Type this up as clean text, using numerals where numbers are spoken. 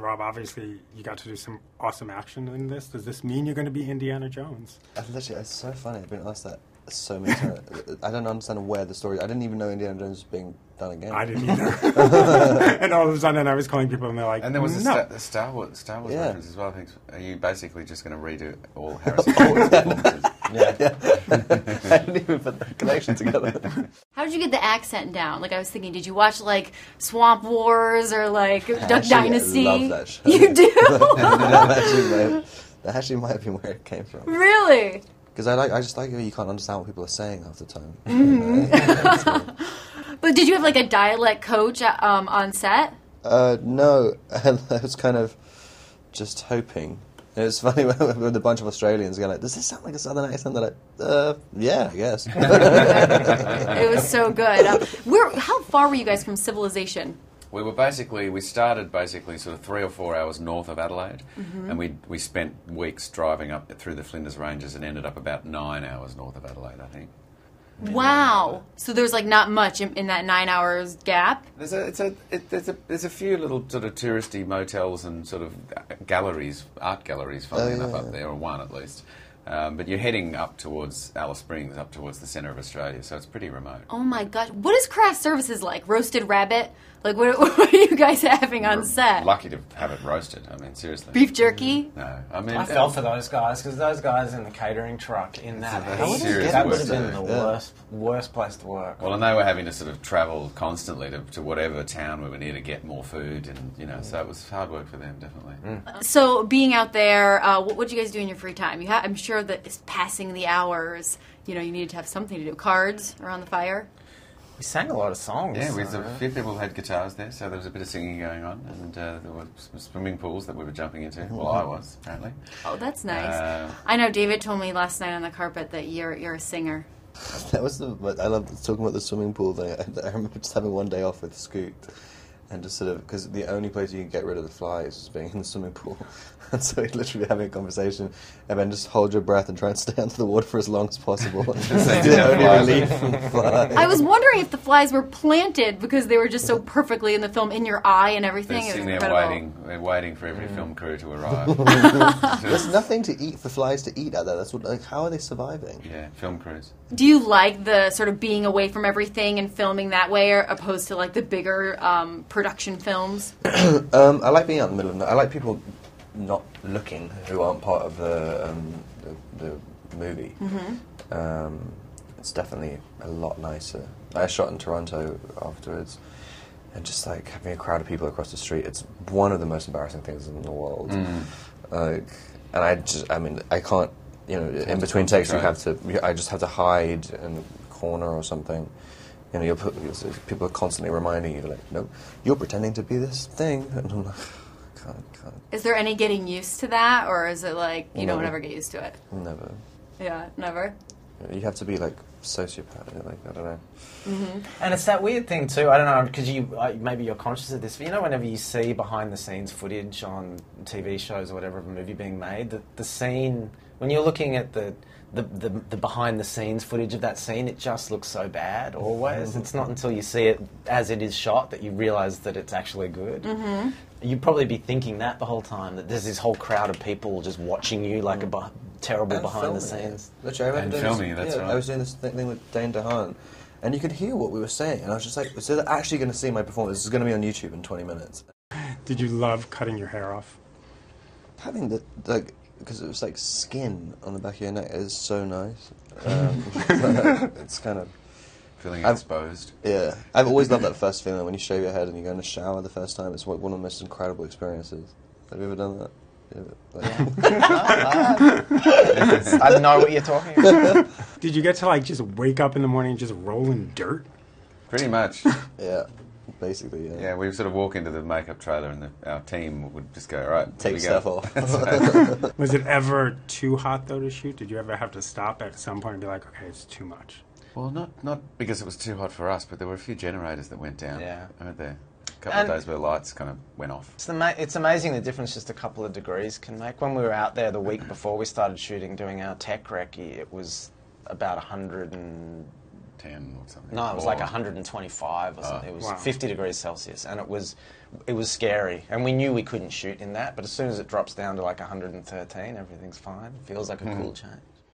Rob, obviously you got to do some awesome action in this. Does this mean you're going to be Indiana Jones? Literally, it's so funny. I've been asked that so many times. I don't understand where the story... I didn't even know Indiana Jones was being done again. I didn't either. And all of a sudden I was calling people and they're like, and there was no. the Star Wars Yeah. reference as well. I think. Are you basically just going to redo all Harrison Ford's performances? Yeah. I didn't even put the connection together. How did you get the accent down? Like, I was thinking, did you watch, like, Swamp Wars or, like, Duck Dynasty? I love that show. You do? That actually might have been where it came from. Really? Because I just like it. You can't understand what people are saying half the time. But did you have, like, a dialect coach on set? No. I was kind of just hoping. It was funny with a bunch of Australians going like, does this sound like a southern accent? They're like, yeah, I guess. It was so good. How far were you guys from civilization? We started sort of 3 or 4 hours north of Adelaide, and we spent weeks driving up through the Flinders Ranges and ended up about 9 hours north of Adelaide, I think. Wow. So there's, like, not much in that 9 hours gap? There's a few little sort of touristy motels and sort of galleries, art galleries, funnily enough, up there, or one at least. But you're heading up towards Alice Springs, up towards the centre of Australia, so it's pretty remote. Oh my gosh. What is craft services like? Roasted rabbit? Like, what are you guys having on set? Lucky to have it roasted, I mean, seriously. Beef jerky? No, I mean... I felt for those guys, because those guys in the catering truck in that heat, serious that work would have been to the do. worst place to work. Well, and they were having to sort of travel constantly to whatever town we were near to get more food, and, you know, so it was hard work for them, definitely. So, being out there, what do you guys do in your free time? I'm sure that it's passing the hours. You know, you needed to have something to do. Cards around the fire? We sang a lot of songs. Yeah, a few people who had guitars there, so there was a bit of singing going on, and there were some swimming pools that we were jumping into. Well, I was, apparently. Oh, that's nice. I know David told me last night on the carpet that you're a singer. That was I love talking about the swimming pool thing. I remember just having one day off with Scoot, and just sort of, because the only place you can get rid of the flies is being in the swimming pool. And so we're literally having a conversation, and then just hold your breath and try and stay under the water for as long as possible. The only relief from flies. I was wondering if the flies were planted because they were just so perfectly in the film, in your eye and everything. They're It was sitting incredible. there waiting for every film crew to arrive. There's nothing to eat for flies to eat out there. That's what. Like, how are they surviving? Yeah, film crews. Do you like the sort of being away from everything and filming that way, or opposed to like the bigger production films? I like being out in the middle of the night. I like people not looking who aren't part of the movie. It's definitely a lot nicer. I shot in Toronto afterwards, and just like having a crowd of people across the street, it's one of the most embarrassing things in the world. And I can't, you know, in between takes I just have to hide in a corner or something. You know, people are constantly reminding you, like, no, you're pretending to be this thing, and I'm like, can't. Is there any getting used to that, or is it like you don't Never. ever get used to it? Never. Yeah, never. You have to be like sociopath, like, I don't know. And it's that weird thing too, I don't know, because maybe you're conscious of this, but you know whenever you see behind the scenes footage on TV shows or whatever of a movie being made, the scene, when you're looking at the behind the scenes footage of that scene, it just looks so bad always. It's not until you see it as it is shot that you realise that it's actually good. You'd probably be thinking that the whole time, that there's this whole crowd of people just watching you like a terrible behind the scenes. Literally, And filming, that's right. I was doing this thing with Dane DeHaan, and you could hear what we were saying, and I was just like, so they're actually going to see my performance. This is going to be on YouTube in 20 minutes. Did you love cutting your hair off? Having the, like, because it was like skin on the back of your neck is so nice. It's kind of... Feeling exposed. Yeah. I've always loved that first feeling when you shave your head and you go in the shower the first time. It's one of the most incredible experiences. Have you ever done that? I know what you're talking about. Did you get to like just wake up in the morning and just roll in dirt? Pretty much. Yeah. Basically, yeah. Yeah, we would sort of walk into the makeup trailer and our team would just go, all right, Take here we go. stuff off. Was it ever too hot though to shoot? Did you ever have to stop at some point and be like, okay, it's too much? Well, not because it was too hot for us, but there were a few generators that went down. Yeah. Weren't there? A couple of days where the lights kind of went off. It's amazing the difference just a couple of degrees can make. When we were out there the week before we started shooting, doing our tech recce, it was about 110 110 or something. No, it was Or- like 125 or something. It was Wow. 50 degrees Celsius, and it was scary. And we knew we couldn't shoot in that, but as soon as it drops down to like 113, everything's fine. It feels like a cool change.